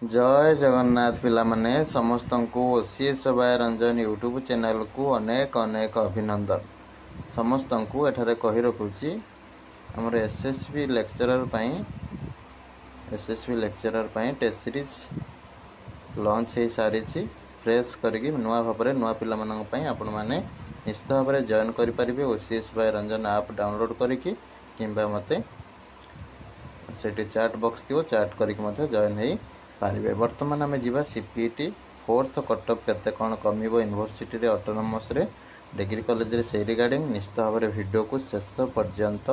जय जगन्नाथ पिला माने समस्त को OCS by Ranjan YouTube channel को अनेक अनेक अभिनंदन। समस्त को एठारे कही रखुची हमर SSB lecturer test series launch हो सारी फ्रेश करके नुआ भाव में नुआ पिला मानन पई आपण माने निश्चित भाव में जॉइन करि परिबे OCS by Ranjan app download करके किंबा मते सेठी चैट बॉक्स थियो चैट करके मते जॉइन होई पारे। बर्तमान आम जा सीपीटी फोर्थ कटअप केते कौन कमिबो यूनिवर्सिटी रे ऑटोनोमस रे डिग्री कॉलेज रे से रिगार्डिंग निश्चित भाव में वीडियो को शेष पर्यंत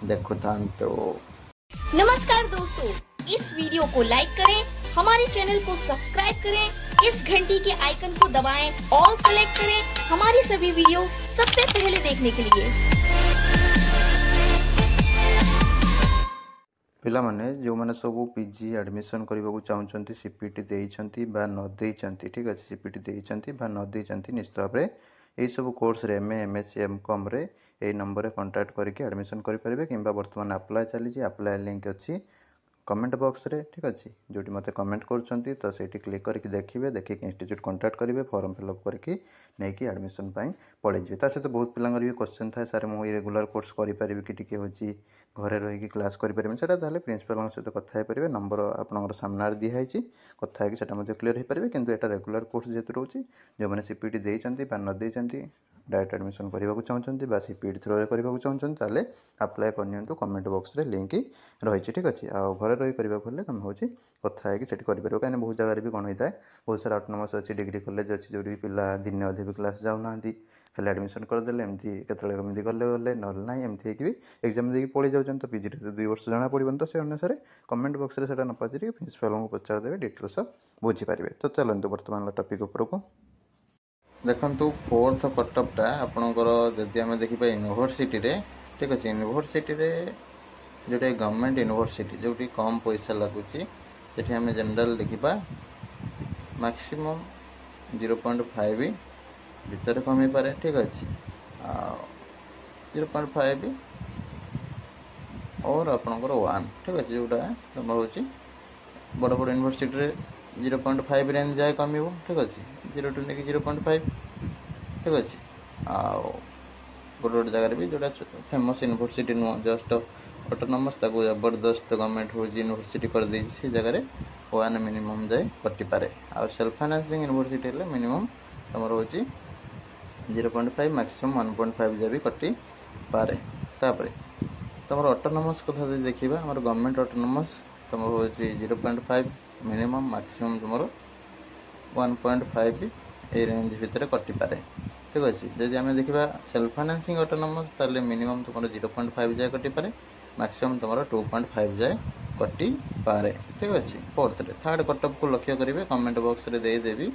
देखुथांतो। नमस्कार दोस्तों, इस वीडियो को लाइक करें, हमारे चैनल को सब्सक्राइब करें, इस घंटी के आइकन को दबाएं, ऑल सेलेक्ट करें हमारी सभी वीडियो सबसे पहले देखने के लिए। पिला माने जो माने सब पीजी एडमिशन करने को चाहते सीपीटी देइछंती बा न देइछंती, ठीक अच्छे सीपीटी देइछंती बा न देइछंती निश्चित भाव में यही सब कोर्स रे एमए एमएससी एमकॉम रे यही नंबर रे कांटेक्ट करके एडमिशन करि परिबे किंबा वर्तमान अप्लाई चली अप्लाई लिंक अच्छी कमेंट बॉक्स रे, ठीक अच्छे जोटी मते कमेंट करछंती तो सेठी क्लिक करके देखिबे, देखिक इंस्टीट्यूट कांटेक्ट करिवे, फॉर्म फिलअप करके नेकी एडमिशन पई पड़े जिवे। ता सहित बहुत पिलांगर भी क्वेश्चन थाए सर मु रेगुलर कोर्स करि परिबे कि टिके होची घरे रही कि क्लास करि परिबे सेटा ताले प्रिंसिपल सहित कथा हे परिबे, नंबर आपनकर सामने रे दिया हैची कथा कि सेटा मध्ये क्लियर हे परिबे। किंतु एटा रेगुलर कोर्स जेतु रहउची जो माने सीपीटी देइचंती बा न देइचंती डायरेक्ट एडमिशन करने को चाहते बा सीपीटी थ्रू रे करने को चाहते ताले अप्लाई करनियंतु कमेंट बॉक्स रे लिंक रही, ठीक अच्छे। आ घरे रही करने को तुम हूँ कथा है कि करें कहीं बहुत जगह भी कौन होता है बहुत सारा ऑटोनोमस अच्छी डिग्री कॉलेज अच्छी जो भी पिला दिन अधे भी क्लास जाऊना हेल्ले एडमिशन करदे एमती केतले गले गले ना एमती भी एग्जाम देकी पड़ी जाऊँ तो पीजी तो 2 वर्ष जना पड़न तो से अनुसार कमेंट बॉक्स रे न पचारि प्रिंसिपल को पचार देवे डिटेल्स बुझीपारे। तो चलते बर्तमान टॉपिक उपरको देखु फोर्थ कटअपटा आपणकर जदि आम देखा यूनिवर्सिटी रे, ठीक अच्छे यूनिवर्सिटी रे जोटे गवर्नमेंट यूनिवर्सिटी जो कम पैसा लगुच से आम जनरल देखा मैक्सिमम 0.5 भितर कमी पारे, ठीक अच्छे 0.5 और आपणकर 1, ठीक अच्छे जोटा तुम हूँ बड़ बड़ यूनिवर्सिटी रे 0.5 रेंज जाए कमिबो, ठीक अच्छे 0 टू लेकिन 0.5, ठीक अच्छे। गोटे जगह भी जोटा फेमस यूनिवर्सिटी नुह जस्ट ऑटोनोमस ताको जबरदस्त गवर्नमेंट हो यूनिवर्सिटी कर दे से जगह 1 मिनिमम जाए कटि पारे। आ सेल्फ फाइनेंसिंग यूनिवर्सिटी हेले मिनिमम तुम हूँ 0.5 मैक्सिमम 1.5 जाए भी कटि पारे। तापर तुम ऑटोनोमस कथा देखा आम गवर्नमेंट ऑटोनोमस तुम हूँ 0.5 मिनिमम मैक्सिमम तुम 1.5 ये रेंज भितर कटि पारे, ठीक अच्छे। जदि आम देखा सेल्फ फाइनेंसिंग ऑटोनोमस ताले मिनिमम तुम 0.5 जाए कटि पारे, मैक्सिमम तुम 2.5 जाए कटि पारे, ठीक अच्छे। फोर्थ रे थर्ड कटअप को लक्ष्य करेंगे कमेंट बॉक्स रे देदेवी,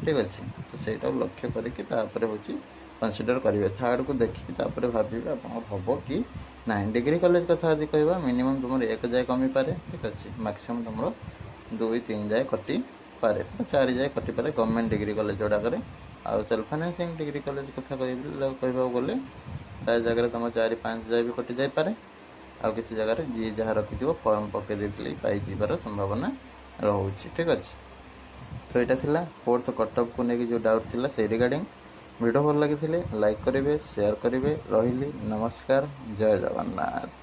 ठीक अच्छे। तो सहीटा लक्ष्य करके हूँ कनसीडर करेंगे थर्ड को देखिए भावे आप हम कि ना डिग्री कॉलेज कथा यदि कह मिनिमम तुम 1 जाए कमी पारे, ठीक अच्छे। मैक्सिमम तुम 2-3 जाए कटि पारे 4 जाए कटि पारे गवर्नमेंट डिग्री कॉलेज जोड़ाक। आउ सेल्फ फाइनेंसिंग डिग्री कॉलेज कथा कह गले प्राय जगह तुम 4-5 जाए भी कटि जापे। आउ किसी जगह जी जहाँ रखि फॉर्म पकई देते पाइबार संभावना रोचे, ठीक अच्छे। तो यहाँ फोर्थ कटअप को लेकिन जो डाउट थिला से रिगार्डिंग वीडियो भल लगी लाइक करेंगे शेयर करेंगे। रही नमस्कार, जय जगन्नाथ।